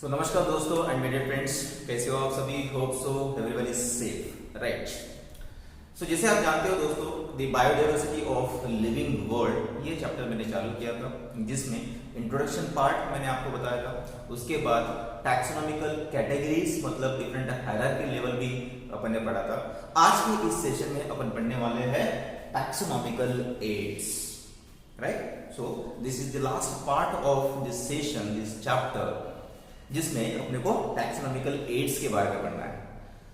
नमस्कार दोस्तों एंड मेरे फ्रेंड्स, कैसे हो आप सभी। Hope so everyone is safe, right. जैसे आप जानते हो दोस्तों, the biodiversity of living world ये चैप्टर मैंने चालू किया था, जिसमें इंट्रोडक्शन पार्ट मैंने आपको बताया था। उसके बाद टैक्सोनॉमिकल कैटेगरीज मतलब डिफरेंट हायरार्की लेवल भी अपन ने पढ़ा था। आज के इस सेशन में अपन पढ़ने वाले हैं taxonomical aids, right. So this is the last part of this session, this chapter, जिसमें अपने को टैक्सोनॉमिकल एड्स के बारे में पढ़ना है।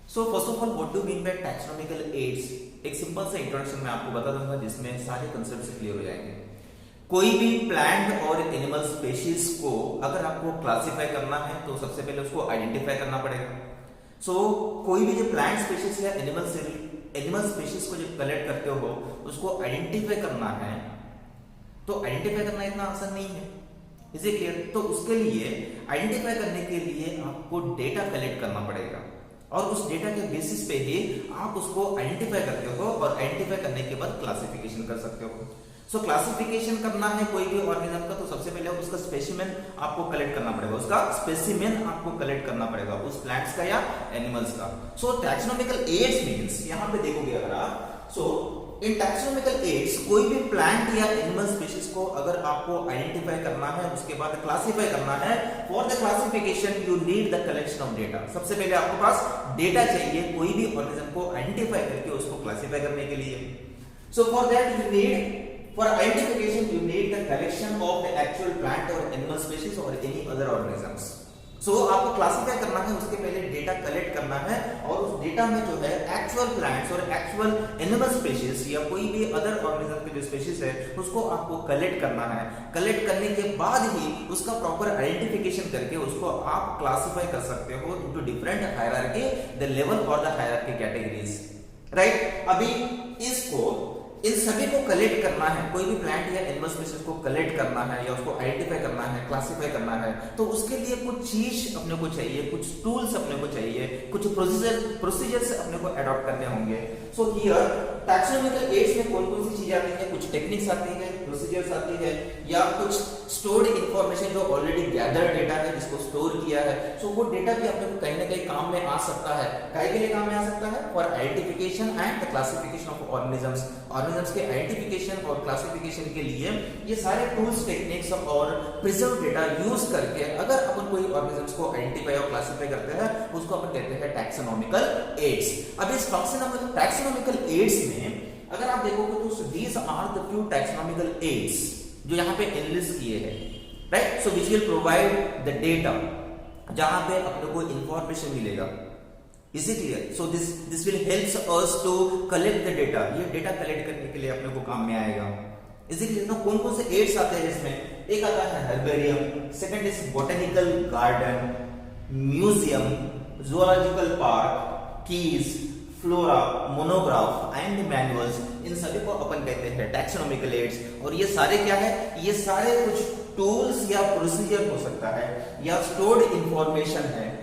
First of all, what do mean by taxonomical aids. एक सिंपल सा इंट्रोडक्शन मैं आपको बता दूंगा, जिसमें सारे कंसेप्ट क्लियर हो जाएंगे। कोई भी प्लांट और एनिमल स्पेशीज को अगर आपको क्लासिफाई करना है तो सबसे पहले उसको आइडेंटिफाई करना पड़ेगा। कोई भी जो प्लांट स्पेशीज या एनिमल स्पेशीज को जब कलेक्ट करते हो उसको आइडेंटिफाई करना है, तो आइडेंटिफाई करना इतना आसान नहीं है। Is it clear? तो उसके लिए आइडेंटिफाई करने के लिए आपको डेटा कलेक्ट करना पड़ेगा, और उस डेटा के बेसिस पे ही आप उसको आइडेंटिफाई करते हो, और आइडेंटिफाई करने के बाद क्लासिफिकेशन कर सकते हो। क्लासिफिकेशन करना है कोई भी ऑर्गेनिज्म का, तो सबसे पहले उसका स्पेसिमेन आपको कलेक्ट करना पड़ेगा, उसका स्पेसिमेन आपको कलेक्ट करना पड़ेगा उस प्लांट्स का या एनिमल्स का। टैक्सोनॉमिकल एड्स मींस, यहां पे देखोगे अगर आप, इन टैक्सोनॉमिकल एड्स कोई भी प्लांट या एनिमल स्पीशीज को अगर आपको आइडेंटिफाई करना है, उसके बाद क्लासिफाई करना है, for the classification you need the collection of data. सबसे पहले आपके पास डेटा चाहिए कोई भी ऑर्गेनिज्म को आइडेंटिफाई करके उसको क्लासिफाई करने के लिए। For that you need, for identification you need the collection of the actual plant or animal species or any other organisms. आपको क्लासिफाई करना है, उसके पहले डेटा कलेक्ट करना है, और उस डेटा में जो है एक्चुअल प्लांट्स और एक्चुअल एनिमल स्पेशीज या कोई भी अदर ऑर्गेनिज्म की जो स्पेशीज है उसको आपको कलेक्ट करना है। कलेक्ट करने के बाद ही उसका प्रॉपर आइडेंटिफिकेशन करके उसको आप क्लासिफाई कर सकते हो into different hierarchy, the level और द हायरार्की कैटेगरीज, राइट। अभी इसको इन सभी को कलेक्ट करना है, कोई भी प्लांट या एनिमल स्पीशीज को कलेक्ट करना है या उसको आइडेंटिफाई करना है, क्लासिफाई करना है, तो उसके लिए कुछ चीज अपने को चाहिए, कुछ टूल्स अपने को चाहिए, कुछ प्रोसीजर्स अपने को अडॉप्ट करने होंगे। हियर टैक्सोनॉमिकल एड्स में कौन कौन सी चीजें आती है, कुछ टेक्निक्स आती है, प्रोसीजर्स आती है, या कुछ स्टोर्ड इंफॉर्मेशन जो ऑलरेडी गैदर्ड डेटा है जिसको स्टोर किया है। वो डेटा भी अपने को कहीं ना कहीं काम में आ सकता है। काहे के लिए काम में आ सकता है? For identification and the classification of organisms के आइडेंटिफिकेशन और क्लासिफिकेशन के लिए ये सारे टूल्स, टेक्निक्स और प्रिजर्व डेटा यूज करके अगर अपन कोई ऑर्गेनिजम्स को आइडेंटिफाई और क्लासिफाई करते हैं उसको अपन कहते हैं टैक्सोनॉमिकल एड्स। अब इस टैक्सोनॉमिकल एड्स में अगर आप देखोगे तो these are the few taxonomical aids जो यहाँ पे एनलिस्ट किए हैं, right. Which will provide the data, जहां पे अपने को इंफॉर्मेशन मिलेगा। Is it clear? This will helps us to collect the data. ये डेटा कलेक्ट करने के लिए अपने को काम में आएगा। Is it clear? कौन कौन से एड्स आते हैं इसमें? एक आता है herbarium, second is botanical garden, museum, zoological park, keys, flora, monograph and manuals. इन सभी को अपन कहते हैं टैक्सोनॉमिकल एड्स। और ये सारे क्या है? ये सारे कुछ टूल्स या प्रोसीजर हो सकता है या स्टोर्ड इंफॉर्मेशन है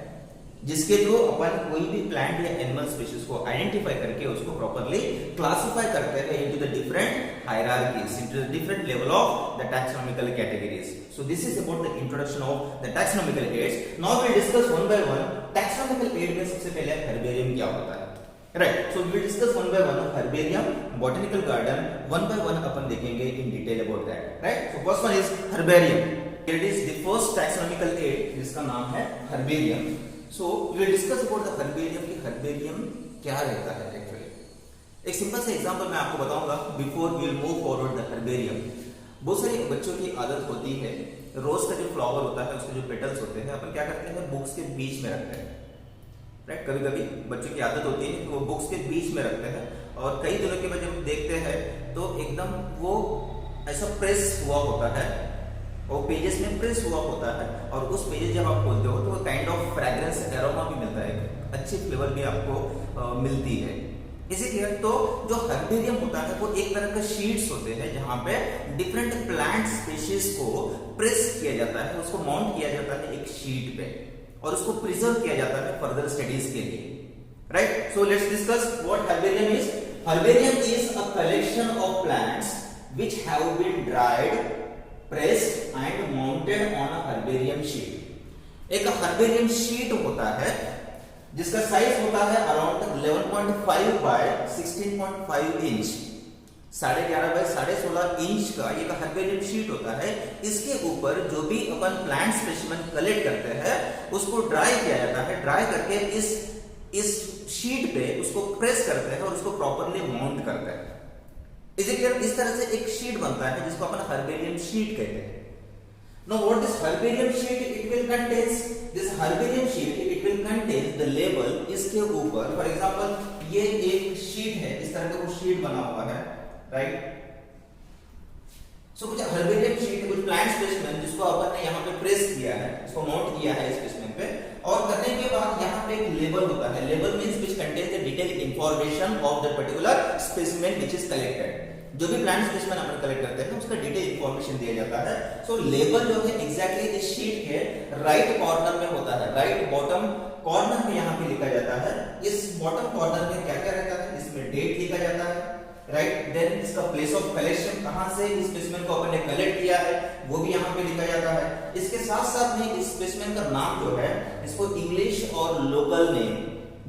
जिसके थ्रू अपन कोई भी प्लांट या एनिमल स्पीशीज को आइडेंटिफाई करके उसको प्रॉपर्ली क्लासिफाई करते हैं into the different hierarchies, into the different level of the taxonomical categories. This is about the introduction of the taxonomical aids. Now we discuss one by one. Taxonomical aid में सबसे पहले herbarium क्या होता है, right. We discuss one by one herbarium, botanical garden, one by one अपन देखेंगे in detail about that, right. First one is herbarium. It is the first taxonomical aid जिसका नाम है herbarium. So we will discuss about the herbarium कि herbarium क्या रहता है actually. एक सिंपल सा एग्जांपल मैं आपको बताऊंगा before we will move forward the herbarium। बहुत सारे बच्चों की आदत होती है, रोज का जो फ्लावर होता है उसके जो पेटल्स होते हैं अपन क्या करते हैं, बुक्स के बीच में रखते हैं, राइट। कभी कभी बच्चों की आदत होती है कि वो बुक्स के बीच में रखते हैं, और कई दिनों के बाद जब देखते हैं तो एकदम वो ऐसा प्रेस हुआ होता है, और पेजेस में प्रेस हुआ होता है, और उस पेजेस जब आप खोलते हो तो काइंड ऑफ फ्रेग्रेंस एरोमा भी मिलता है, अच्छी फ्लेवर भी आपको मिलती है। इसीलिए तो जो हर्बेरियम होता है वो एक तरह का शीट्स होते हैं जहां पे डिफरेंट प्लांट स्पीशीज को प्रेस किया जाता है, उसको माउंट किया जाता है एक शीट पे, और उसको प्रिजर्व किया जाता है फर्दर स्टडीज के लिए, right. Let's discuss what herbarium is. Herbarium is a collection of plants which have been dried, pressed and mounted on a herbarium sheet. एक हर्बेरियम शीट होता है जिसका साइज होता है around 11.5 by 16.5 inch, 11.5 by 16.5 inch का एक herbarium sheet होता है। इसके ऊपर जो भी अपन प्लांट स्पेसिमेन कलेक्ट करते हैं उसको ड्राई किया जाता है। ड्राई करके इस शीट पे उसको प्रेस करते हैं और उसको प्रॉपर्ली माउंट करते हैं। Is it clear? इस तरह से एक शीट बनता है जिसको अपन हर्बेरियम शीट कहते हैं। Now what this herbarium sheet it will contains, this herbarium sheet it will contain the label इसके ऊपर, for example ये एक शीट है, इस तरह का कुछ शीट बना हुआ है, राइट? सो कुछ herbarium sheet, कुछ plant specimen जिसको अपन ने यहाँ पे प्रेस किया है, इसको माउंट किया है स्पेसिमेन पे, और करने के बाद यहाँ पे एक लेबल होता है। Label means which contains the detailed information of the particular specimen which is collected। जो भी प्लांट स्पेसिमेन अपन कलेक्ट करते हैं उसका डिटेल इंफॉर्मेशन दिया जाता है। सो लेबल जो है एग्जैक्टली इस शीट के राइट कॉर्नर में होता है, राइट बॉटम कॉर्नर में यहाँ पे लिखा जाता है। इस बॉटम कॉर्नर में क्या क्या रहता है, इसमें डेट लिखा जाता है, राइट? देन इसका प्लेस ऑफ कलेक्शन, कहां से इस स्पेसिमेन को अपन ने कलेक्ट किया है वो भी यहाँ पे लिखा जाता है। इसके साथ साथ में इस स्पेसिमेन का नाम जो है इसको इंग्लिश और लोकल नेम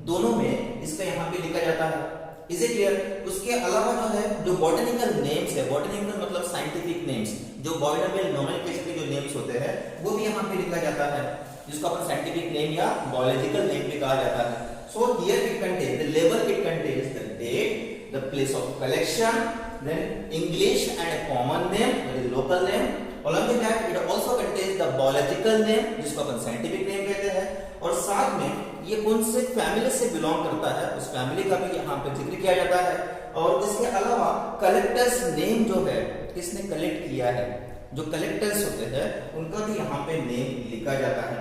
दोनों में इसका यहाँ पे लिखा जाता है। Is it clear? उसके अलावा जो है जो बॉटनिकल नेम्स है, बॉटनिकल मतलब साइंटिफिक नेम्स, जो बॉटनिकल नोमेनक्लेचर के जो नेम्स होते हैं वो भी यहाँ पे लिखा जाता है, जिसको अपन साइंटिफिक नेम या बायोलॉजिकल नेम भी कहा जाता है। So here it contains the label, it contains the date, the place of collection, then English and common name that is local name. along with that it also contains the biological name जिसको अपन scientific name कहते हैं, और साथ में ये कौन से फैमिली से बिलोंग करता है उस फैमिली का भी यहाँ पे जिक्र किया जाता है। और इसके अलावा कलेक्टर्स नेम जो है, किसने कलेक्ट किया है, जो कलेक्टर्स होते हैं उनका भी यहाँ पे नेम लिखा जाता है।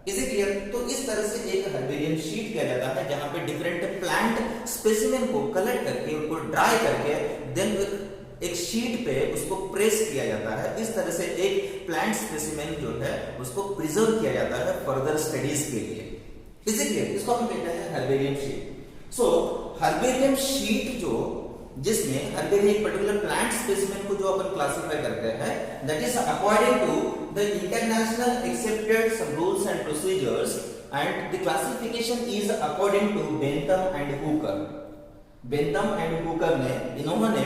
Is it clear? तो इस तरह से एक हर्बेरियम शीट किया जाता है जहाँ पे डिफरेंट प्लांट स्पेसिमेन को कलेक्ट करके उनको ड्राई करके देन एक शीट पे उसको प्रेस किया जाता है। इस तरह से एक प्लांट स्पेसिमेन जो है उसको प्रिजर्व किया जाता है फर्दर स्टडीज के लिए। Is it clear? इसको हम कहते हैं हर्बेरियम शीट। सो हर्बेरियम शीट जो जिसमें हर्बेरियम एक पर्टिकुलर प्लांट स्पेसिमेन को जो अपन क्लासिफाई करते हैं that is according to the international accepted some rules and procedures and the classification is according to Bentham and Hooker। Bentham and Hooker ने इन्होंने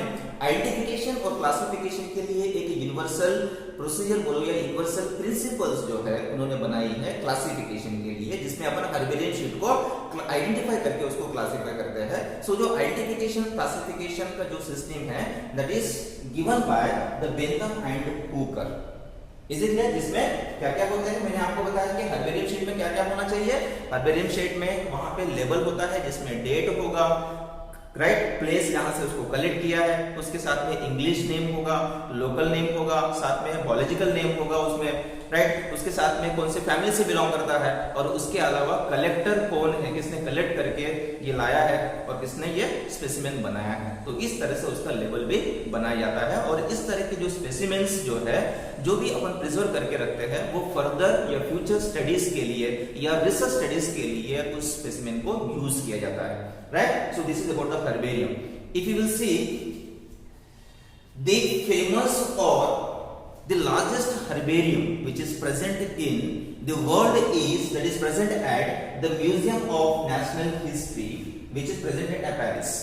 identification और क्लासिफिकेशन के लिए एक यूनिवर्सल प्रोसीजर बोलो या यूनिवर्सल प्रिंसिपल्स जो है उन्होंने बनाई है क्लासिफिकेशन के लिए, जिसमें अपन हर्बेरियम शीट को आइडेंटिफाई करके उसको क्लासिफाई करते हैं। सो जो आइडेंटिफिकेशन क्लासिफिकेशन का जो सिस्टम है that is given by the Bentham and Hooker. Is it clear? जिसमें क्या क्या होता है मैंने आपको बताया कि हर्बेरियम शीट में क्या क्या होना चाहिए। हर्बेरियम शीट में वहां पे लेबल होता है जिसमें डेट होगा, राइट, प्लेस जहां से उसको कलेक्ट किया है, उसके साथ में इंग्लिश नेम होगा, लोकल नेम होगा, साथ में बायोलॉजिकल नेम होगा उसमें, राइट, उसके साथ में कौन से फैमिली से बिलोंग करता है, और उसके अलावा कलेक्टर कौन है, किसने कलेक्ट करके ये लाया है और किसने ये स्पेसिमेन बनाया है। तो इस तरह से उसका लेबल भी बनाया जाता है। और इस तरह के जो स्पेसिमेन्स जो है जो भी अपन प्रिजर्व करके रखते हैं वो फर्दर या फ्यूचर स्टडीज के लिए या रिसर्च स्टडीज के लिए उस स्पेसिमेन को यूज किया जाता है, right. So this is about the herbarium. If you will see the famous और the largest herbarium which is present in the world is that is present at the Museum of National History which is present at Paris।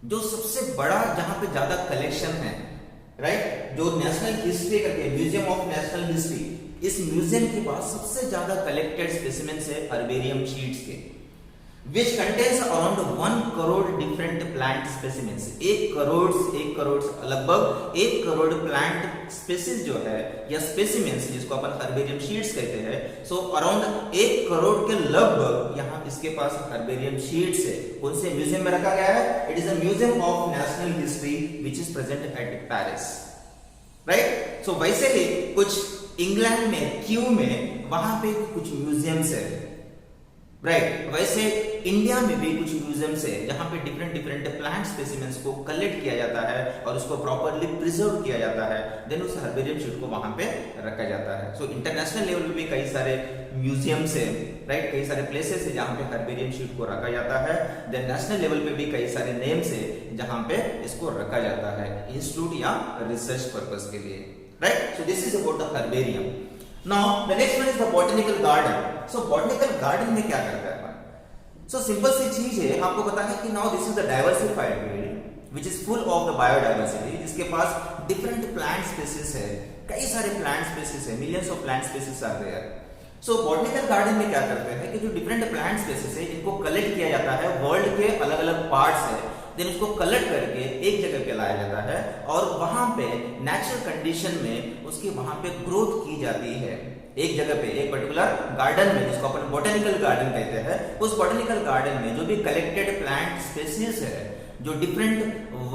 जो सबसे बड़ा जहां पे ज्यादा collection है, right, जो national history करके म्यूजियम ऑफ नेशनल हिस्ट्री, इस म्यूजियम के पास सबसे ज्यादा कलेक्टेड स्पेसिमेंस है हर्बेरियम शीट्स के, which contains around 1 crore different plant specimens। 1 crore लगभग 1 करोड़ प्लांट स्पेसीज जो है या स्पेसिमेंस जिसको अपन हर्बेरियम शीट्स कहते हैं, सो अराउंड 1 करोड़ के लगभग यहाँ इसके पास हर्बेरियम शीट्स है। कौन से म्यूजियम में रखा गया है? It is a museum of national history which is present at Paris, right. So वैसे ही कुछ इंग्लैंड में क्यू में वहां पे कुछ म्यूजियम्स है, राइट। वैसे इंडिया में भी कुछ म्यूजियम्स है जहां पे डिफरेंट प्लांट स्पेसिमेंस को कलेक्ट किया जाता है और उसको प्रॉपर्ली प्रिजर्व किया जाता है, देन उस हर्बेरियम शीट को वहां पे रखा जाता है। सो इंटरनेशनल लेवल पे भी कई सारे म्यूजियम्स है, राइट, कई सारे प्लेसेस है जहां पे हर्बेरियम शीट को रखा जाता है। देन नेशनल लेवल पे भी कई सारे नेम्स है जहां पे इसको रखा जाता है इंस्टीट्यूट या रिसर्च पर्पस के लिए, right. So this is about the herbarium. Now the next one is the botanical garden. So botanical garden में क्या करता है? सो सिंपल सी चीज है, आपको पता है कि now this is the diversified field which is full of the biodiversity, जिसके पास डिफरेंट प्लांट स्पीसीज है, कई सारे प्लांट स्पीसीज है, millions of plant species are there. So botanical garden में क्या करते हैं कि जो डिफरेंट प्लांट स्पीसीज है इनको कलेक्ट किया जाता है, वर्ल्ड के अलग अलग पार्ट्स है, देन उसको कलेक्ट करके एक जगह पे लाया जाता है और वहां पे नेचुरल कंडीशन में उसकी वहां पे ग्रोथ की जाती है। एक जगह पे एक पर्टिकुलर गार्डन में, जिसको अपन बॉटनिकल गार्डन कहते हैं, उस बॉटनिकल गार्डन में जो भी कलेक्टेड प्लांट स्पीसीज है, जो डिफरेंट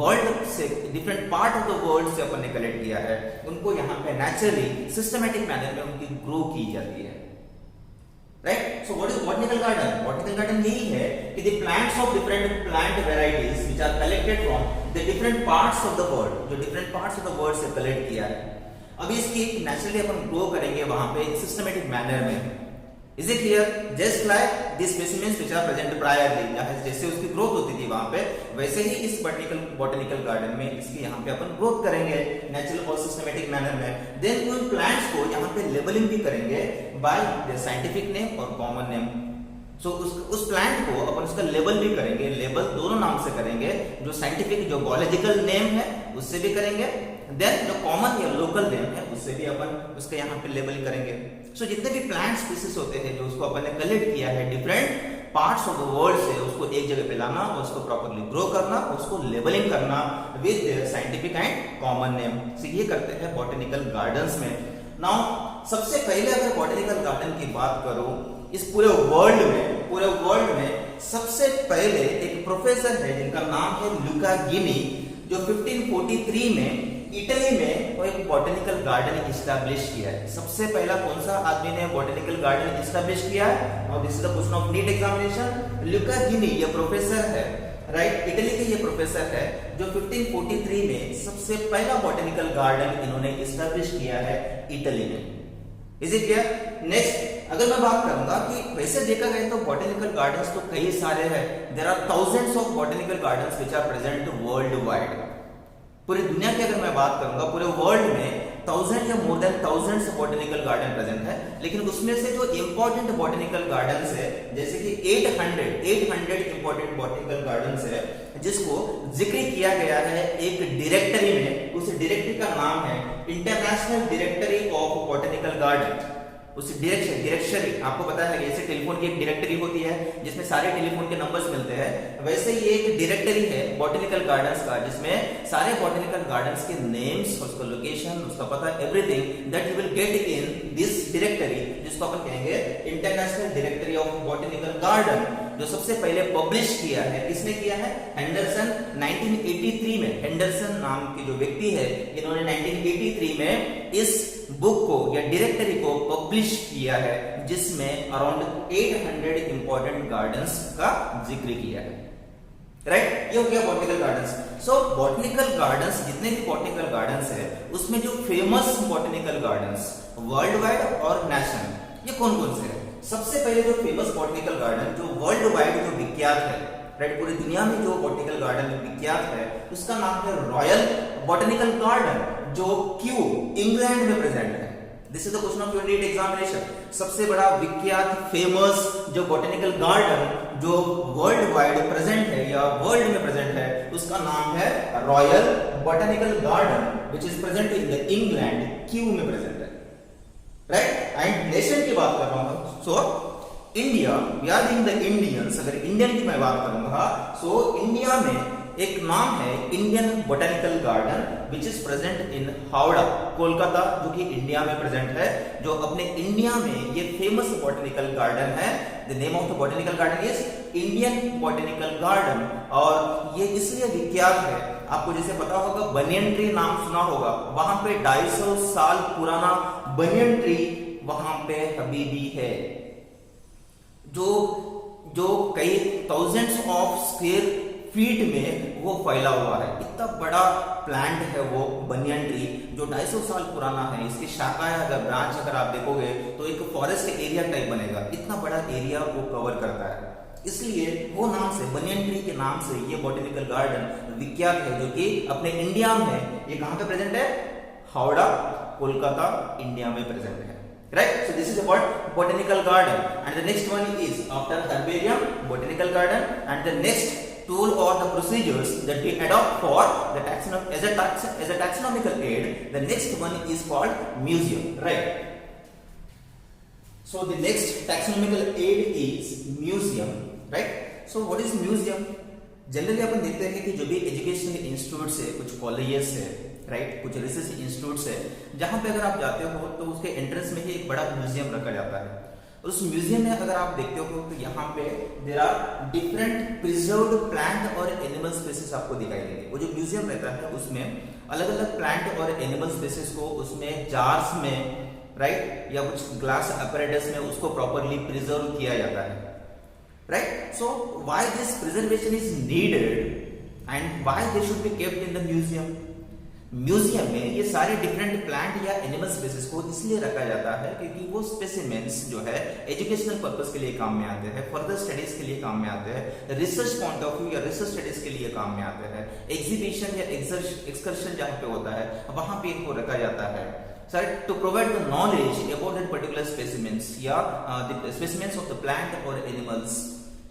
वर्ल्ड से, different part of the world से अपन ने कलेक्ट किया है, उनको यहाँ पे नेचुरली सिस्टमेटिक मैनर में उनकी ग्रो की जाती है। Right? So what is botanical garden? Botanical garden यही है कि the plants of different plant varieties which are collected from the different parts of the world, जो different parts of the world से कलेक्ट किया है, अभी इसकी नेचुरली अपन grow करेंगे वहां पे सिस्टमेटिक मैनर में। Is it clear? Just like this specimens which are present priorly, जैसे उसकी ग्रोथ होती थी वहां पे, वैसे ही इस बॉटनिकल गार्डन में इसकी यहाँ पे अपन ग्रोथ करेंगे नेचुरल और सिस्टमेटिक मैनर में। देन उन प्लांट्स को यहाँ पे लेबलिंग भी करेंगे बाय द साइंटिफिक नेम और कॉमन नेम। सो उस प्लांट को अपन उसका लेबल भी करेंगे, लेबल दोनों नाम से करेंगे, जो साइंटिफिक जो बायोलॉजिकल नेम है उससे भी करेंगे, देन जो कॉमन या लोकल नेम है उससे भी अपन उसका यहाँ पे लेबल करेंगे। सो जितने भी प्लांट स्पीसीज होते हैं जो उसको अपन ने कलेक्ट किया है different parts of the world से, उसको एक जगह पे लाना और उसको प्रॉपर्ली ग्रो करना, उसको लेबलिंग करना with scientific and common name. So ये करते हैं बॉटनिकल गार्डन्स में। नाउ सबसे पहले अगर बॉटनिकल गार्डन की बात करूं, इस पूरे वर्ल्ड में सबसे पहले एक प्रोफेसर है जिनका नाम है लुका गिनी, जो 1543 में इटली में वो एक बॉटनिकल गार्डन इस्टेब्लिश किया है। सबसे पहला कौन सा आदमी ने बॉटनिकल गार्डन इस्टेब्लिश किया है? और this is the question of NEET examination. Luca Ghini ये प्रोफेसर है, राइट, इटली के ये प्रोफेसर है जो 1543 में सबसे पहला बॉटनिकल गार्डन इन्होंने इस्टेब्लिश किया है इटली में। Is it clear? नेक्स्ट अगर मैं बात करूंगा कि वैसे देखा जाए तो बॉटनिकल गार्डन्स तो कई सारे हैं, there are thousands of botanical gardens which are present world wide. पूरी दुनिया की अगर मैं बात करूंगा, पूरे वर्ल्ड में 1000 या more than thousands botanical garden present है, लेकिन उसमें से जो इंपॉर्टेंट बॉटनिकल गार्डन्स है, जैसे कि 800 इंपॉर्टेंट बॉटनिकल गार्डन्स है जिसको जिक्र किया गया है एक डायरेक्टरी में। उस डायरेक्टरी का नाम है international directory of botanical garden. उस डायरेक्टरी आपको पता है जैसे टेलीफोन की एक डायरेक्टरी होती है जिसमें सारे टेलीफोन के नंबर्स मिलते हैं, वैसे ये एक डायरेक्टरी है बॉटनिकल गार्डन्स का, जिसमें सारे बॉटनिकल गार्डन्स के नेम्स, उसका लोकेशन, उसका पता, everything that you will get in this directory, जिसको अपन कहेंगे international directory of botanical garden, जो सबसे पहले पब्लिश किया है। किसने किया है? हेंडरसन 1983 में। हेंडरसन नाम के जो व्यक्ति है, इन्होंने 1983 में इस बुक को या डायरेक्टरी को पब्लिश किया है, जिसमें अराउंड 800 इंपॉर्टेंट गार्डन्स का जिक्र किया है। राइट, ये हो गया बॉटनिकल गार्डन्स। सो बॉटनिकल गार्डन्स, जितने भी बॉटनिकल गार्डन्स है उसमें जो famous botanical gardens world wide और नेशनल, ये कौन कौन से है? सबसे पहले जो फेमस बॉटनिकल गार्डन जो वर्ल्ड वाइड जो विख्यात है, राइट, पूरी दुनिया में जो बॉटनिकल गार्डन विख्यात है उसका नाम है रॉयल बॉटनिकल गार्डन, जो क्यू इंग्लैंड में प्रेजेंट है। This is the question of your NEET examination. सबसे बड़ा विख्यात फेमस जो बॉटनिकल गार्डन जो वर्ल्ड वाइड प्रेजेंट है या वर्ल्ड में प्रेजेंट है, उसका नाम है royal botanical garden which is present in the England, Kew में प्रेजेंट है। राइट, एंड नेशन की बात कर रहा हूं, so India, we are being the Indians, अगर इंडियन की मैं बात करूंगा, सो इंडिया में एक नाम है Indian botanical garden which is present इन हावड़ा, कोलकाता, जो कि इंडिया में प्रेजेंट है, जो अपने इंडिया में ये फेमस बॉटनिकल गार्डन है। The name of the botanical garden is Indian botanical garden, और ये इसलिए विख्यात है, आपको जैसे पता होगा बनियन ट्री नाम सुना होगा, वहां पे 250 साल पुराना बनियन ट्री वहां पे अभी भी है, जो कई थाउजेंड्स ऑफ स्क्वायर फीट में वो फैला हुआ है। इतना बड़ा प्लांट है वो बनियन ट्री, जो 250 साल पुराना है। इसकी शाखाएं अगर ब्रांच अगर आप देखोगे तो एक फॉरेस्ट एरिया टाइप बनेगा, इतना बड़ा एरिया वो कवर करता है, इसलिए वो नाम से, बनियन ट्री के नाम से ये बॉटनिकल गार्डन विख्यात है, जो कि अपने इंडिया में, ये कहां पे प्रेजेंट है? हावड़ा, कोलकाता, इंडिया में प्रेजेंट है। Right? So this is about botanical garden, and the next one is after herbarium, botanical garden, and the next tool or the procedures that we adopt for the as a taxonomical aid. The next one is called museum. Right? So the next taxonomical aid is museum. Right? So what is museum? Generally अपन देखते हैं कि जो भी educational institutes है, कुछ colleges है, right, कुछ रिसर्च इंस्टीट्यूट्स है, जहां पे अगर आप जाते हो तो उसके एंट्रेंस में ही एक बड़ा म्यूजियम रखा जाता है। और उस म्यूजियम में अगर आप देखते हो तो यहाँ पे there are different preserved plant और एनिमल स्पीसीज आपको दिखाई देंगे। वो जो म्यूजियम रहता है उसमें अलग अलग प्लांट और एनिमल स्पीसीज को उसमें जार्स में, राइट, या कुछ ग्लास अपैरेटस में उसको प्रॉपरली प्रिजर्व किया जाता है। Right? So why this preservation is needed and why they should be kept in the museum? Museum में ये सारे डिफरेंट प्लांट या एनिमल स्पीसीज को इसलिए रखा जाता है क्योंकि वो स्पेसिमेंस जो है एजुकेशनल पर्पस के लिए काम में आते हैं, फर्दर स्टडीज के लिए काम में आते हैं, रिसर्च पॉइंट ऑफ व्यू या रिसर्च स्टडीज के लिए काम में आते हैं, एग्जीबिशन या एक्सकर्शन जहाँ पे होता है वहां पे इनको रखा जाता है। Sir, to provide the knowledge about that particular specimens या the specimens of the plant or animals,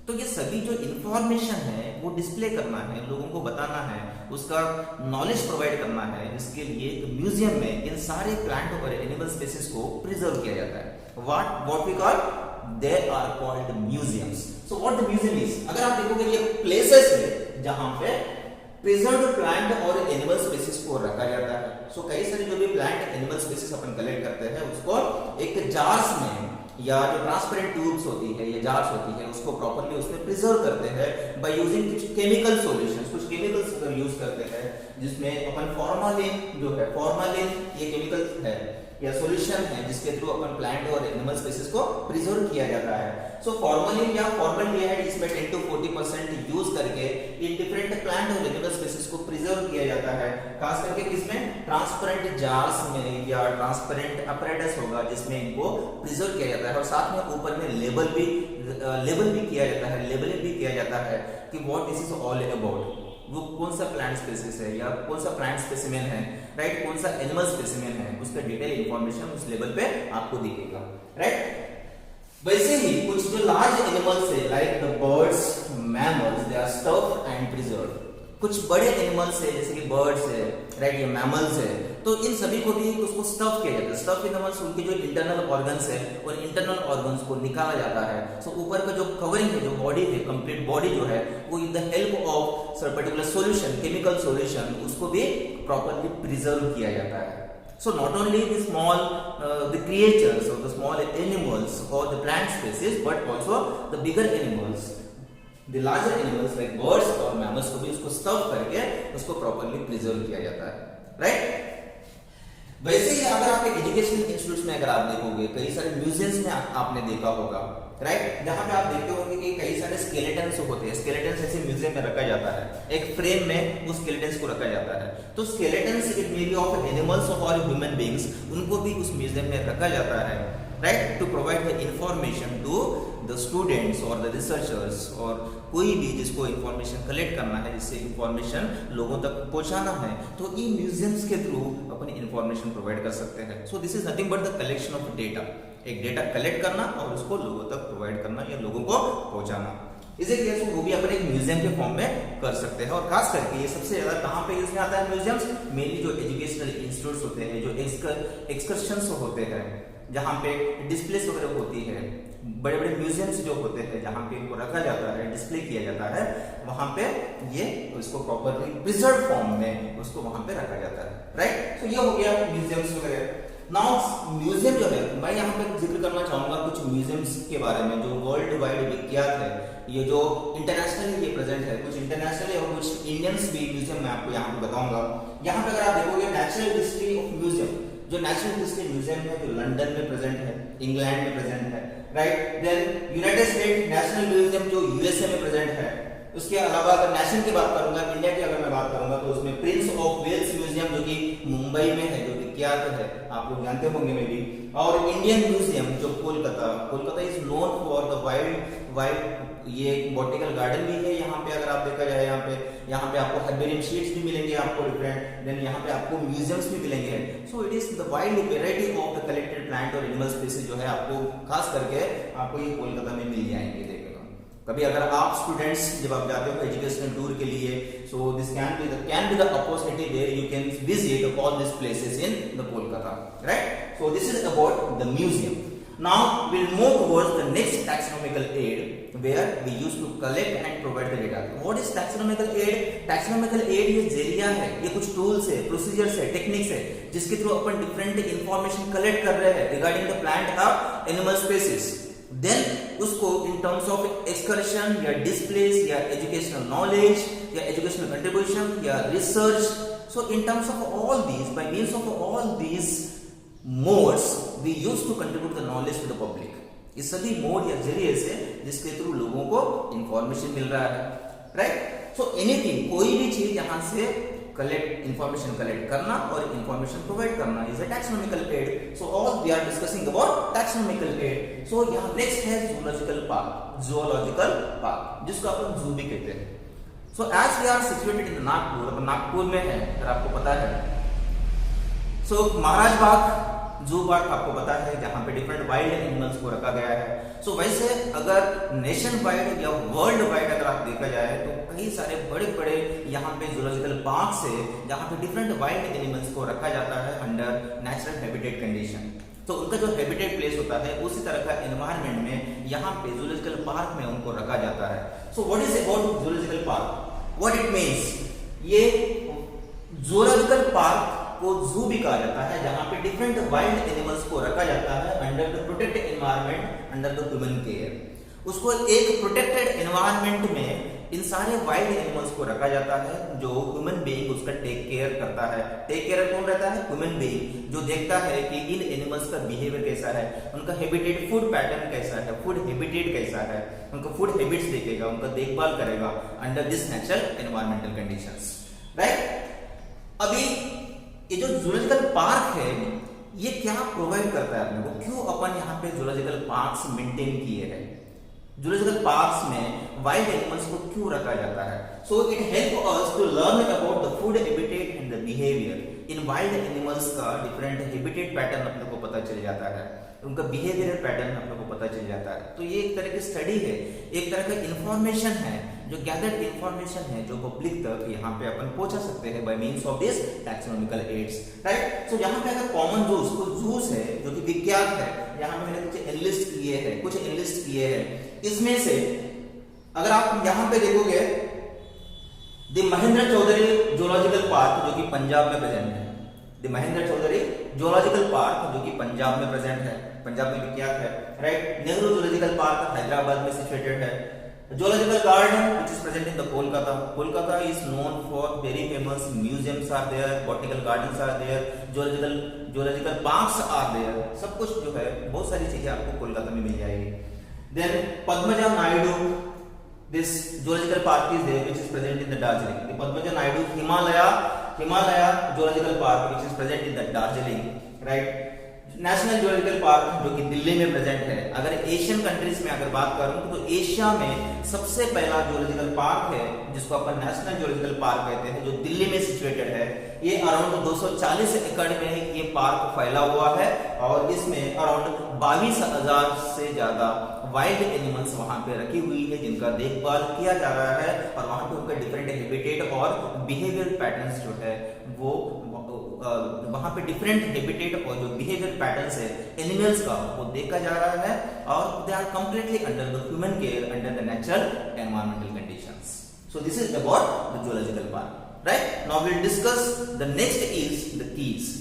तो ये सभी जो इंफॉर्मेशन है वो डिस्प्ले करना है, लोगों को बताना है, उसका नॉलेज प्रोवाइड करना है। इसके लिए म्यूजियम में इन सारे प्लांट और एनिमल स्पीसीज को प्रिजर्व किया जाता है। What we call, they are called museums. So what the museum is, अगर आप देखोगे ये प्लेसेस है जहां पे प्रिजर्व्ड प्लांट और एनिमल स्पीसीज को रखा जाता है। सो कई सारे जो भी प्लांट एनिमल स्पीसीज अपन कलेक्ट करते हैं उसको एक जार्स में या जो ट्रांसपेरेंट ट्यूब्स होती है या जार्स होती है उसको प्रॉपर्ली उसमें प्रिजर्व करते हैं बाय यूजिंग कुछ केमिकल सॉल्यूशंस, कुछ केमिकल्स अगर यूज करते हैं जिसमें अपन फॉर्मालिन जो है, फॉर्मालिन ये केमिकल है या सॉल्यूशन है जिसके थ्रू अपन प्लांट और एनिमल स्पीसीज को प्रिजर्व किया जाता है। सो फॉर्मालिन या फॉर्मल्डिहाइड इसमें 10 to 40% यूज करके इन डिफरेंट प्लांट और एनिमल स्पीसीज को प्रिजर्व किया जाता है, खास करके किसमें, ट्रांसपेरेंट जार्स में या ट्रांसपेरेंट अपैरेटस होगा जिसमें इनको प्रिजर्व किया जाता है। और साथ में ऊपर में लेबल भी किया जाता है, लेबलिंग भी किया जाता है कि what this is all about, वो कौन सा प्लांट स्पीसीज है या कौन सा प्लांट स्पेसिमेन है, राइट, कौन सा एनिमल स्पेसिमेन है, उसका डिटेल इंफॉर्मेशन उस लेवल पे आपको दिखेगा, राइट। वैसे ही कुछ जो लार्ज एनिमल्स है like the birds, mammals, they are stuffed and preserved. कुछ बड़े एनिमल्स है जैसे कि बर्ड्स है, राइट, या मैमल्स है, तो इन सभी को भी उसको स्टफ किया जाता है। स्टफ इन द मींस उनके जो इंटरनल ऑर्गन्स है और इंटरनल ऑर्गन्स को निकाला जाता है। सो ऊपर का जो कवरिंग है, जो बॉडी है, कंप्लीट बॉडी जो है वो with the help of some particular solution, chemical solution, उसको भी प्रॉपर्ली प्रिजर्व किया जाता है। So not only the small the creatures or the small animals or the plant species but also the bigger animals, the larger animals like birds और mammals को भी उसको stuff करके उसको प्रॉपर्ली प्रिजर्व किया जाता है, राइट। वैसे ही अगर आप एजुकेशनल इंस्टीट्यूट्स में अगर आप देखोगे कई सारे म्यूजियम्स में आपने देखा होगा, राइट, जहां पे आप देखते होंगे कि कई सारे स्केलेटन्स होते हैं। स्केलेटन्स ऐसे म्यूजियम में रखा जाता है, एक फ्रेम में उस स्केलेटन्स को रखा जाता है। तो skeletons it may be of animals और ह्यूमन बीइंग्स, उनको भी उस म्यूजियम में रखा जाता है, right, to provide the information to the students और द रिसर्चर्स, और कोई भी जिसको इंफॉर्मेशन कलेक्ट करना है, जिससे इंफॉर्मेशन लोगों तक पहुंचाना है, तो इन म्यूजियम्स के थ्रू अपन इंफॉर्मेशन प्रोवाइड कर सकते हैं। सो this is nothing but the collection of data, एक डेटा कलेक्ट करना और उसको लोगों तक प्रोवाइड करना या लोगों को पहुंचाना। इसे केस वो भी अपन एक म्यूजियम के फॉर्म में कर सकते हैं। और खास करके ये सबसे ज्यादा कहां पे यूज में आता है म्यूजियम्स, मेनली जो एजुकेशनल इंस्टीट्यूट्स होते हैं, जो एक्सकर्शंस होते हैं, जहां पे डिस्प्लेस वगैरह होती है, बड़े बड़े म्यूजियम्स जो होते हैं जहां पे इनको रखा जाता है, डिस्प्ले किया जाता है, वहां पे ये उसको प्रॉपर्ली प्रिजर्व फॉर्म में उसको वहां पे रखा जाता है, राइट। तो ये हो गया म्यूजियम्स वगैरह। नाउ म्यूजियम जो है, मैं यहाँ पे जिक्र करना चाहूंगा कुछ म्यूजियम्स के बारे में जो वर्ल्ड वाइड विख्यात है, ये जो इंटरनेशनली ये प्रेजेंट है, कुछ इंटरनेशनली और कुछ इंडियंस भी म्यूजियम मैं आपको यहाँ पे बताऊंगा। यहाँ पे अगर आप देखोगे नेचुरल हिस्ट्री ऑफ म्यूजियम, जो नेचुरल हिस्ट्री म्यूजियम है जो लंदन में प्रेजेंट है, इंग्लैंड में प्रेजेंट है, right. Then United State National Museum जो यूएसए में प्रेजेंट है। उसके अलावा अगर नेशनल की बात करूंगा, इंडिया की अगर मैं बात करूंगा, तो उसमें प्रिंस ऑफ वेल्स म्यूजियम जो कि मुंबई में है, जो विख्यात है, आप लोग जानते होंगे मे भी। और इंडियन म्यूजियम जो Kolkata is known for the wild ये बॉटनिकल गार्डन भी है यहाँ पे, अगर आप देखा जाए यहाँ पे आपको हर्बेरियम शीट्स भी मिलेंगे आपको डिफरेंट, देन यहाँ पे आपको म्यूजियम्स भी मिलेंगे। So it is the wild variety of the collected plant और एनिमल स्पीसीज जो है आपको खास करके आपको ये कोलकाता में मिल जाएंगे। देखो कभी अगर आप स्टूडेंट्स जब आप जाते हो एजुकेशनल टूर के लिए, so this can be the opportunity where you can visit all this places in the Kolkata, right. So this is about the museum. Now we'll move towards the next taxonomical aid where we used to collect and provide the data. What is taxonomical aid? Taxonomical aid ये जरिया है, ये कुछ tools है, procedures है, techniques है जिसके through अपन डिफरेंट इंफॉर्मेशन कलेक्ट कर रहे हैं रिगार्डिंग द प्लांट और एनिमल स्पीसीज। देन उसको इन टर्म्स ऑफ एक्सकर्शन या डिस्प्लेस या एजुकेशनल नॉलेज या एजुकेशनल कंट्रीब्यूशन या research, so in terms of all these, by means of all these modes we use to contribute the knowledge to the public. इस सभी mode या जरिए से जिसके थ्रू लोगों को इंफॉर्मेशन मिल रहा है, राइट। सो एनीथिंग, कोई भी चीज यहां से इंफॉर्मेशन कलेक्ट करना और इंफॉर्मेशन प्रोवाइड करना is a taxonomical aid. So all we are discussing about taxonomical aid. So यहां नेक्स्ट है जूलॉजिकल पार्क जिसको अपन जू भी कहते हैं। So as we are situated in Nagpur में है, अगर आपको पता है। सो महाराज बाग जू पार्क आपको पता है जहां पे डिफरेंट वाइल्ड एनिमल्स को रखा गया है। सो वैसे अगर नेशन वाइड या वर्ल्ड वाइड अगर आप देखा जाए तो कई सारे बड़े यहाँ पे जूलॉजिकल पार्क्स है जहां पे डिफरेंट वाइल्ड एनिमल्स को रखा जाता है अंडर नेचुरल हैबिटेट कंडीशन। तो उनका जो हैबिटेट प्लेस होता है उसी तरह का एनवायरनमेंट में यहाँ पे जूलॉजिकल पार्क में उनको रखा जाता है। सो what is about zoological park, what it means, ये जूलॉजिकल पार्क को जू भी कहा जाता है जहां पे डिफरेंट वाइल्ड एनिमल्स को रखा जाता है under the protected environment, under the human care. उसको एक प्रोटेक्टेड एनवायरनमेंट में इन सारे वाइल्ड एनिमल्स को रखा जाता है जो ह्यूमन बीइंग उसका टेक केयर करता है। टेक केयर कौन रहता है? ह्यूमन बीइंग, जो देखता है कि इन एनिमल्स का बिहेवियर कैसा है, उनका हैबिटेट, फूड पैटर्न कैसा है, फूड हैबिटेट कैसा है, उनका फूड हैबिट्स देखेगा, उनका देखभाल करेगा under this natural environmental conditions, right. अभी ये जो जूलॉजिकल पार्क है ये क्या प्रोवाइड करता है अपने को, क्यों अपन यहाँ पे जूलॉजिकल पार्क्स मेंटेन किए हैं, जूलॉजिकल पार्क्स में वाइल्ड एनिमल्स को क्यों रखा जाता है। So it help us to learn about the food habitat and the behaviour. इन वाइल्ड एनिमल्स का डिफरेंट हैबिटेट पैटर्न अपने को पता चल जाता है, उनका बिहेवियरल पैटर्न अपने को पता चल जाता है। तो ये एक तरह की स्टडी है, एक तरह का इंफॉर्मेशन है, जो गैदर्ड इंफॉर्मेशन है जो पब्लिक तक यहाँ पे अपन पहुंचा सकते हैं by means of this taxonomical aids, right. So यहाँ पे अगर कॉमन जूस, कुछ जूस है जो कि विख्यात है, यहाँ पे मैंने कुछ एनलिस्ट किए हैं। इसमें से अगर आप यहाँ पे देखोगे the Mahendra Chaudhary zoological park जो कि पंजाब में प्रेजेंट है, the Mahendra Chaudhary zoological park जो कि पंजाब में प्रेजेंट है, पंजाब में विख्यात है, right. Nehru zoological park Hyderabad में सिचुएटेड है। Zoological garden which is present in the Kolkata is known for very famous museums are there, botanical gardens are there, zoological parks are there, सब कुछ जो है बहुत सारी चीजें आपको कोलकाता में मिल जाएगी। Then Padmaja Naidu, this zoological park is there which is present in the Darjeeling. The Padmaja Naidu Himalaya zoological park which is present in the Darjeeling, right? National zoological park जो कि दिल्ली में प्रेजेंट है। अगर Asian countries में अगर बात करूं तो एशिया में सबसे पहला जूलॉजिकल पार्क है जिसको अपन नेशनल जूलॉजिकल पार्क कहते हैं, जो दिल्ली में सिचुएटेड है। ये अराउंड 240 एकड़ में ये पार्क फैला हुआ है और इसमें अराउंड 22,000 से ज्यादा वाइल्ड एनिमल्स वहां पे रखी हुई है जिनका देखभाल किया जा रहा है और वहां पे उनका डिफरेंट हैबिटेट और बिहेवियर पैटर्न्स जो है वो वहां पे डिफरेंट हैबिटेट और जो बिहेवियर पैटर्न्स है एनिमल्स का वो देखा जा रहा है और they are completely under the human care, under the natural environmental conditions. So this is about the zoological park, right. Now we will discuss the next is the keys.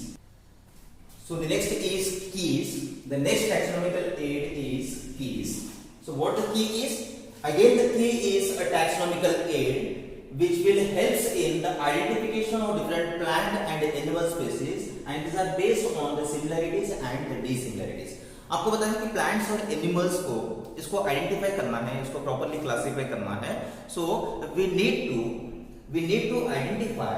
So the next is keys, the next taxonomical aid is keys. So what the key is? Again the key is a taxonomical aid which will helps in the identification of different plant and animal species and these are based on the similarities and the dissimilarities। आपको पता है कि plants और animals को इसको identify करना है, इसको प्रॉपर्ली क्लासिफाई करना है। सो we need to identify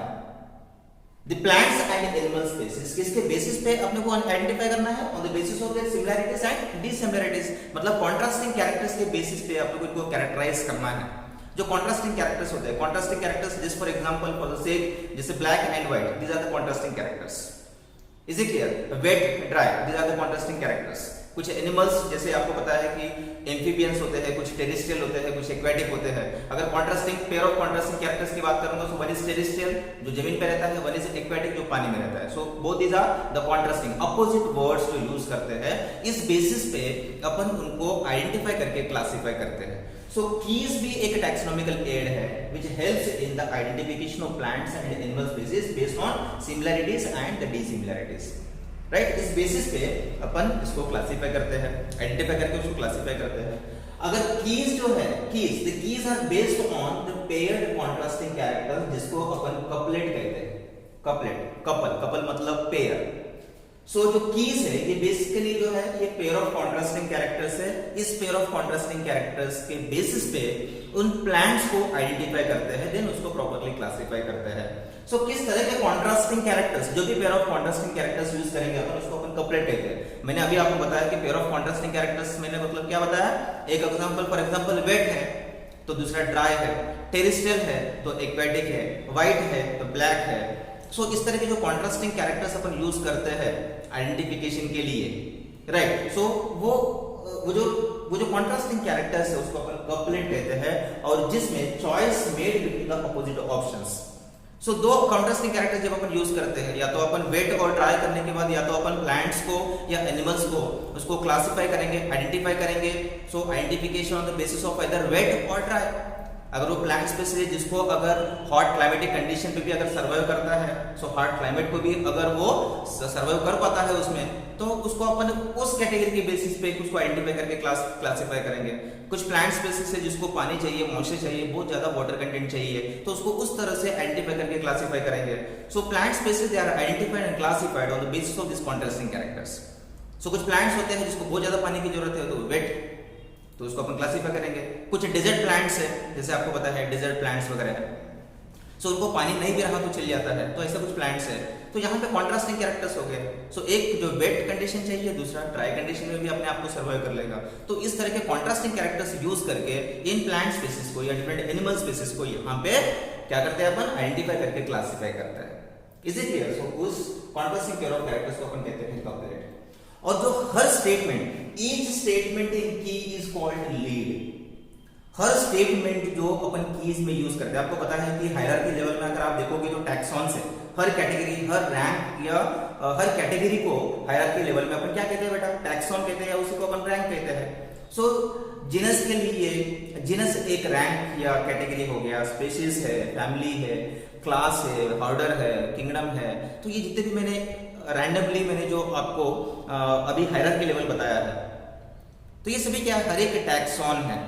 the plants and animal species, किसके बेसिस पे अपने को आइडेंटिफाई करना है? On the basis of their similarities and dissimilarities, मतलब कॉन्ट्रास्टिंग कैरेक्टर्स के बेसिस पे आप लोगों को कैरेक्टराइज करना है। जो कॉन्ट्रास्टिंग कैरेक्टर्स होते हैं, contrasting characters just for example for the sake, जैसे black and white, these are the contrasting characters. Is it clear? Wet, dry, these are the contrasting characters. कुछ एनिमल्स जैसे आपको पता है कि एम्फीबियंस होते हैं, कुछ टेरेस्ट्रियल होते हैं, कुछ एक्वेटिक होते हैं। अगर contrasting pair of contrasting characters की बात करूंगा, सो वन इज टेरेस्ट्रियल जो जमीन पे रहता है, वन इज एक्वेटिक जो पानी में रहता है। So both these are the contrasting, opposite words जो यूज करते हैं, इस बेसिस पे अपन उनको आइडेंटिफाई करके क्लासिफाई करते हैं। सो कीज भी एक टैक्सोनॉमिकल एड है which helps in the identification of plants and animal species based on similarities and the dissimilarities, right. इस बेसिस पे अपन इसको क्लासिफाई करते हैं, आइडेंटिफाई करके उसको क्लासिफाई करते हैं। अगर कीज जो है, keys, the keys are based on the paired contrasting character, जिसको अपन कपलेट कहते हैं। कपलेट, कपल, कपल मतलब पेयर। सो जो कीज है ये बेसिकली जो है ये पेयर ऑफ कॉन्ट्रास्टिंग कैरेक्टर्स है। इस पेयर ऑफ कॉन्ट्रास्टिंग कैरेक्टर्स के बेसिस पे उन प्लांट्स को आइडेंटिफाई करते हैं, देन उसको प्रॉपर्ली क्लासिफाई करते हैं। सो किस तरह के कॉन्ट्रास्टिंग कैरेक्टर्स, जो भी pair of contrasting characters use करेंगे अपन उसको अपन कपलेट कहते हैं। मैंने अभी आपको बताया कि पेयर ऑफ कॉन्ट्रास्टिंग कैरेक्टर्स मैंने मतलब क्या बताया? एक एग्जांपल, फॉर एग्जांपल वेट है तो दूसरा ड्राई है, टेरेस्ट्रियल है तो एक्वेटिक है, व्हाइट है तो ब्लैक है। सो इस तरह के जो कॉन्ट्रास्टिंग कैरेक्टर्स अपन यूज करते हैं आइडेंटिफिकेशन के लिए, राइट। सो वो जो कॉन्ट्रास्टिंग कैरेक्टर्स है उसको अपन कपलेट कहते हैं, और जिसमें choice made between the opposite options. So दो कॉन्ट्रास्टिंग कैरेक्टर जब अपन यूज करते हैं, या तो अपन वेट और ड्राई करने के बाद या तो अपन प्लांट्स को या एनिमल्स को उसको क्लासिफाई करेंगे, आइडेंटिफाई करेंगे। So identification on the basis of either wet और ड्राई। अगर वो प्लांट स्पेसीज है जिसको अगर हॉट क्लाइमेटिक कंडीशन पे भी अगर सर्वाइव करता है, सो हॉट क्लाइमेट को भी अगर वो सर्वाइव कर पाता है उसमें, तो उसको अपन उस कैटेगरी के बेसिस पे उसको आइडेंटिफाई करके क्लासिफाई करेंगे। कुछ प्लांट स्पेसीज है जिसको पानी चाहिए, मॉइस्चर चाहिए, बहुत ज्यादा वाटर कंटेंट चाहिए, तो उसको उस तरह से आइडेंटिफाई करके क्लासिफाई करेंगे। So plant species they are identified and classified on the basis of this contrasting characters. So कुछ प्लांट्स होते हैं जिसको बहुत ज्यादा पानी की जरूरत है तो वेट, तो उसको अपन क्लासिफाई करेंगे। कुछ डेजर्ट प्लांट्स है, जैसे आपको पता है डेजर्ट प्लांट्स वगैरह है, सो उनको पानी नहीं भी रहा तो चल जाता है, तो ऐसे कुछ प्लांट्स है। तो यहाँ पे कॉन्ट्रास्टिंग कैरेक्टर्स हो गए। सो एक जो वेट कंडीशन चाहिए, दूसरा ड्राई कंडीशन में भी अपने आप को सर्वाइव कर लेगा। तो इस तरह के कॉन्ट्रास्टिंग कैरेक्टर्स यूज करके इन प्लांट स्पीसीज को या डिफरेंट एनिमल स्पीसीज को यहाँ पे क्या करते हैं अपन? आइडेंटिफाई करके क्लासिफाई करते हैं। Is it clear? सो उस कॉन्ट्रास्टिंग पेयर ऑफ कैरेक्टर्स को अपन कहते हैं कपलेट। और जो हर स्टेटमेंट, ईच स्टेटमेंट इन की is called lead. Her statement जो अपन कीज में यूज करते हैं, आपको पता है कि हायरार्की लेवल में अगर आप देखोगे तो टैक्सॉन्स है, हर कैटेगरी, हर रैंक या हर कैटेगरी को हायरार्की लेवल में अपन क्या कहते हैं बेटा? टैक्सॉन कहते हैं, या उसी को अपन रैंक कहते हैं। सो जीनस के लिए, जीनस एक रैंक या कैटेगरी हो गया, स्पीशीज है, फैमिली है, क्लास है, ऑर्डर है, किंगडम है। तो ये जितने भी मैंने रैंडमली मैंने जो आपको अभी हायरार्की लेवल बताया है, तो ये सभी क्या है? हर एक टैक्सॉन है।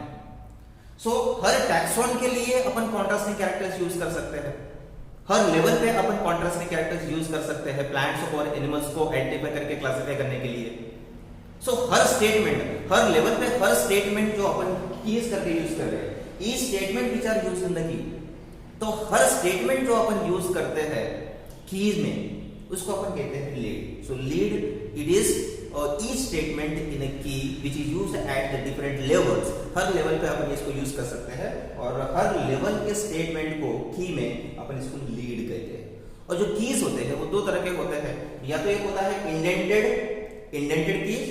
सो हर टैक्सॉन के लिए अपन कॉन्ट्रास्टिंग कैरेक्टर्स यूज कर सकते हैं। हर लेवल पे अपन कॉन्ट्रास्टिंग कैरेक्टर्स यूज कर सकते हैं प्लांट्स और एनिमल्स को आइडेंटिफाई करके क्लासिफाई करने के लिए। सो हर स्टेटमेंट, हर लेवल पे हर स्टेटमेंट जो अपन कीज करके यूज कर रहे हैं, each statement which are used in the key, तो हर स्टेटमेंट जो अपन यूज करते हैं कीज में, उसको अपन कहते हैं lead. So lead it is each statement in a key which is used at the different levels. हर लेवल पे अपन इसको यूज कर सकते हैं, और हर लेवल के स्टेटमेंट को की में अपन इसको लीड कहते हैं। और जो कीज होते हैं वो दो तरह के होते हैं, या तो एक होता है इंडेंटेड कीज,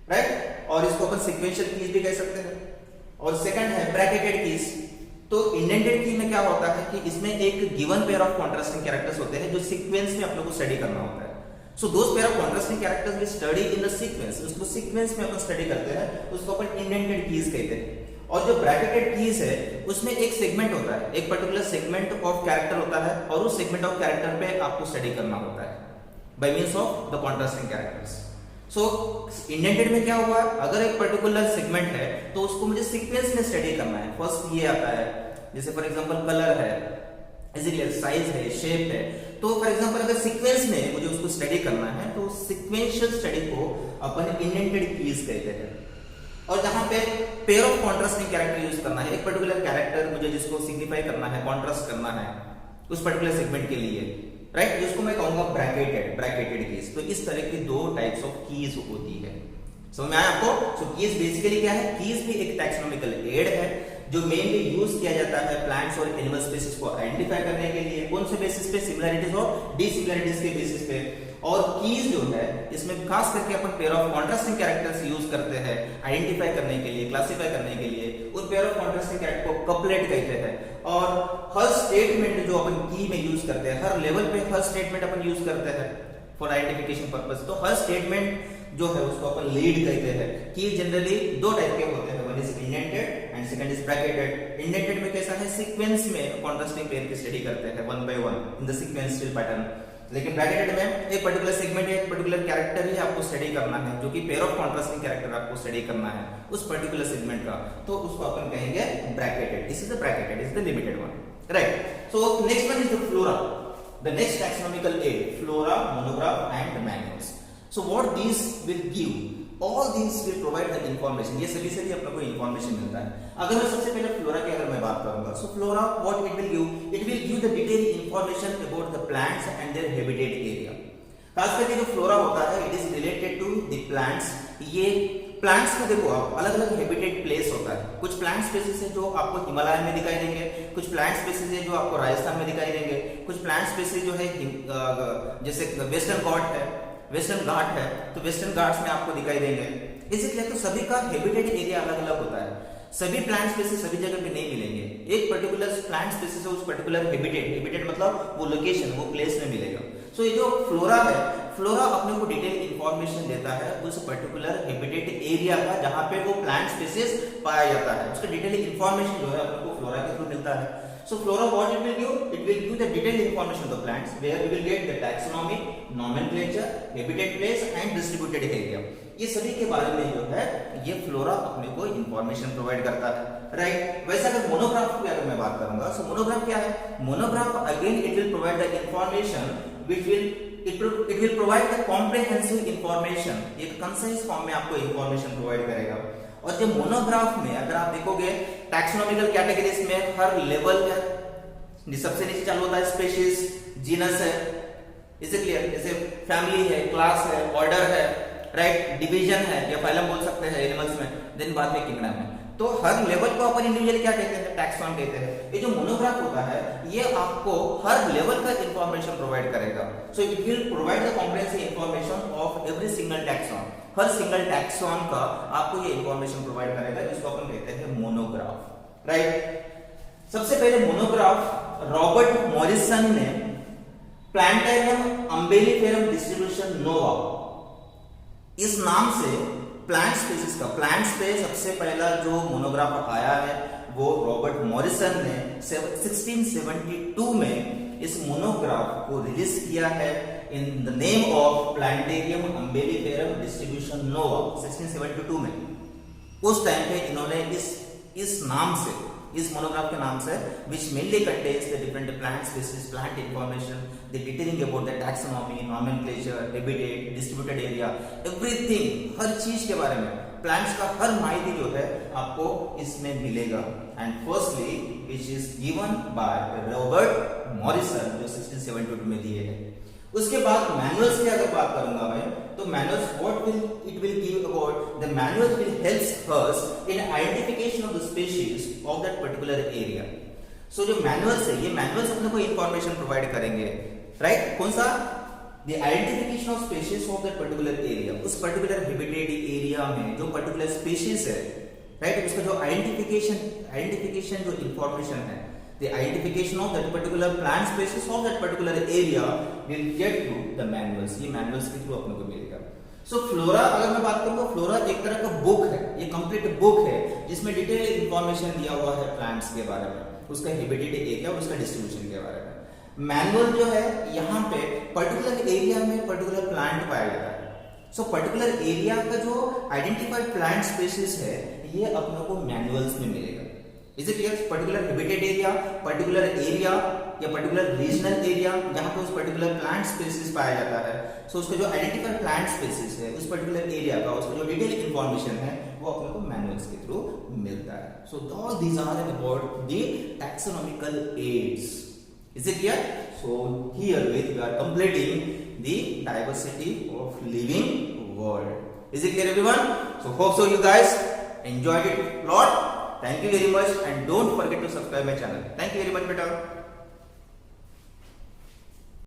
राइट, और इसको अपन सीक्वेंशियल कीज भी कह सकते हैं। और सेकंड है ब्रैकेटेड कीज। तो इंडेंटेड की में क्या होता है कि इसमें एक given pair of contrasting characters होते हैं जो सीक्वेंस में आप लोग को स्टडी करना होता है। So those pair of contrasting characters we study in the sequence, उसको सीक्वेंस में अपन स्टडी करते हैं, उसको अपन इंडेंटेड कीज कहते हैं। और जो ब्रैकेटेड कीज है उसमें एक सेगमेंट होता है, एक पर्टिकुलर सेगमेंट ऑफ कैरेक्टर होता है, और उस सेगमेंट ऑफ कैरेक्टर पे आपको स्टडी करना होता है bye means of the contrasting characters. So indented में क्या हुआ? अगर एक पर्टिकुलर सेगमेंट है तो उसको मुझे सीक्वेंस में स्टडी करना है। फर्स्ट ये आता है, जैसे फॉर एग्जांपल कलर है, साइज है, शेप है। तो फॉर एग्जांपल अगर सीक्वेंस में मुझे उसको स्टडी करना है तो सीक्वेंशियल स्टडी को अपन इंडेंटेड कीज कहते हैं। और जहां पे pair of contrasting character use करना है, एक पर्टिकुलर कैरेक्टर मुझे जिसको सिग्निफाई करना है, कॉन्ट्रास्ट करना है उस पर्टिकुलर सेगमेंट के लिए, राइट, जिसको मैं कहूंगा ब्रैकेटेड कीज। तो इस तरह की दो टाइप्स ऑफ कीज होती है। समझ में आया आपको? सो कीज बेसिकली क्या है? कीज भी एक टैक्सोनॉमिकल एड है जो मेनली यूज किया जाता है प्लांट्स और एनिमल स्पीसीज को आइडेंटिफाई करने के लिए। कौन से बेसिस पे? सिमिलरिटीज और डिसिमिलरिटीज के बेसिस पे। और कीज जो है इसमें खास करके अपन pair of contrasting characters use करते हैं आइडेंटिफाई करने के लिए, क्लासिफाई करने के लिए। उन पेयर ऑफ कॉन्ट्रास्टिंग कैरेक्टर को कपलेट कहते हैं। और हर स्टेटमेंट जो अपन की में यूज करते हैं, हर लेवल पे हर स्टेटमेंट अपन यूज करते हैं फॉर आइडेंटिफिकेशन पर्पस। तो हर स्टेटमेंट जो है उसको अपन लीड कहते हैं। की जनरली दो टाइप के होते हैं, one is indented and second is bracketed. Indented में कैसा है? सीक्वेंस में कॉन्ट्रास्टिंग पेयर की स्टडी करते हैं one by one in the sequential pattern. लेकिन ब्रैकेटेड में एक पर्टिकुलर सेगमेंट है, एक पर्टिकुलर कैरेक्टर ही आपको स्टडी करना है, जो कि पेयर ऑफ कॉन्ट्रास्टिंग कैरेक्टर आपको स्टडी करना है उस पर्टिकुलर सेगमेंट का, तो उसको अपन कहेंगे bracketed. This is the bracketed, is the limited one, right. So next one is the flora, the next taxonomical aid, flora, monograph and manuals. So what these will give? All these will provide the information. ये सभी से भी अपने को information मिलता है। अगर मैं सबसे पहले फ्लोरा की अगर मैं बात करूंगा, so flora what it will give? It will give the detailed information about the plants and their habitat area. खास करके जो फ्लोरा होता है, it is related to the plants. ये प्लांट्स में देखो आप अलग अलग हैबिटेट प्लेस होता है। कुछ प्लांट स्पीसीज है जो आपको हिमालय में दिखाई देंगे, कुछ प्लांट स्पीसीज है जो आपको राजस्थान में दिखाई देंगे, कुछ प्लांट स्पीसीज जो है जैसे वेस्टर्न घाट है, वेस्टर्न घाट है तो वेस्टर्न घाट्स में आपको दिखाई देंगे। इसलिए तो सभी का हैबिटेट एरिया अलग अलग होता है। सभी प्लांट स्पीसीज सभी जगह पे नहीं मिलेंगे। एक पर्टिकुलर प्लांट स्पीसीज है उस पर्टिकुलर हैबिटेट मतलब वो लोकेशन, वो प्लेस में मिलेगा। सो ये जो फ्लोरा है, फ्लोरा अपने को डिटेल इंफॉर्मेशन देता है उस पर्टिकुलर हैबिटेट एरिया का जहां पे वो प्लांट स्पीसीज पाया जाता है। उसका डिटेल इंफॉर्मेशन जो है अपने को फ्लोरा के थ्रू मिलता है। So flora what it will give? It will give the detailed information of the plants where we will get the taxonomy, nomenclature, habitat place and distributed area. ये सभी के बारे में जो है ये फ्लोरा अपने को इंफॉर्मेशन प्रोवाइड करता है, राइट। वैसे अगर मोनोग्राफ की अगर मैं बात करूंगा, सो मोनोग्राफ क्या है? Monograph again it will provide the information which will provide the comprehensive information, एक कंसाइज फॉर्म में आपको इंफॉर्मेशन प्रोवाइड करेगा। और जब मोनोग्राफ में अगर आप देखोगे टैक्सोनॉमिकल कैटेगरीज में हर लेवल है, सबसे नीचे चालू होता है स्पीशीज, जीनस है, इसे क्लियर, जैसे फैमिली है, क्लास है, ऑर्डर है, राइट, डिवीजन है या फाइलम बोल सकते हैं एनिमल्स में, देन बाद में किंगडम है। तो हर लेवल को अपन इंडिविजुअली क्या कहते हैं? टैक्सॉन कहते हैं। ये जो मोनोग्राफ होता है ये आपको हर लेवल का इंफॉर्मेशन प्रोवाइड करेगा। So it will provide the comprehensive information of every single taxon. Her single taxon का आपको ये इंफॉर्मेशन प्रोवाइड करेगा, जिसको अपन कहते हैं मोनोग्राफ, राइट। सबसे पहले मोनोग्राफ रॉबर्ट मॉरिसन ने प्लांटेरियम अम्बेलिफेरम डिस्ट्रीब्यूशन नोवा इस नाम से प्लांट स्पीसीज का, प्लांट्स पे सबसे पहला जो मोनोग्राफ आया है वो रॉबर्ट मॉरिसन ने 1672 में इस मोनोग्राफ को रिलीज किया है in the name of plantarum umbelliferarum distributio nova 1672 में। उस टाइम पे इन्होंने इस नाम से, इस मोनोग्राफ के नाम से, which mainly contains the different plant species, plant information, the detailing about the taxonomy, nomenclature, habitat, distributed area, everything, हर चीज के बारे में, प्लांट्स का हर माहिती जो है आपको इसमें मिलेगा। And firstly which is given by Robert Morrison जो 1672 में दिए हैं। उसके बाद मैनुअल्स की अगर बात करूंगा मैं, तो manuals what will it will give about the manual will helps us in identification of the species of that particular area. So जो मैनुअल्स है, ये मैनुअल्स अपने को इंफॉर्मेशन प्रोवाइड करेंगे, राइट। कौन सा? The identification of species of that particular area. उस particular habitat area में जो पर्टिकुलर स्पीशीज है, राइट, उसका जो आइडेंटिफिकेशन जो इंफॉर्मेशन है, the identification of that particular plant species of that particular area will get through the manuals। ये manuals के थ्रू अपने को मिलेगा। So flora अगर मैं बात करूँ, फ्लोरा एक तरह का बुक है, ये कंप्लीट बुक है जिसमें डिटेल इंफॉर्मेशन दिया हुआ है प्लांट्स के बारे में, उसका हैबिटेट एरिया और उसका डिस्ट्रीब्यूशन के बारे में। मैनुअल जो है यहाँ पे पर्टिकुलर एरिया में पर्टिकुलर प्लांट पाया जाता है। सो पर्टिकुलर एरिया का जो आइडेंटिफाइड प्लांट स्पीशीज है ये अपने को मैनुअल्स में मिलेगा। Is it clear? Particular habitat area, particular area या पर्टिकुलर रीजनल एरिया जहां पे उस पर्टिकुलर प्लांट स्पीसीज पाया जाता है, सो उसका जो आइडेंटिफाइड प्लांट स्पीसीज है उस पर्टिकुलर एरिया का, उसका जो डिटेल इंफॉर्मेशन है वो अपने को मैनुअल्स के थ्रू मिलता है। So all these are about the taxonomical aids. Is it clear? So here we are completing the diversity of living world. Is it clear, everyone? So hope so you guys enjoyed it a lot. Thank you very much, and don't forget to subscribe my channel. Thank you very much, beta.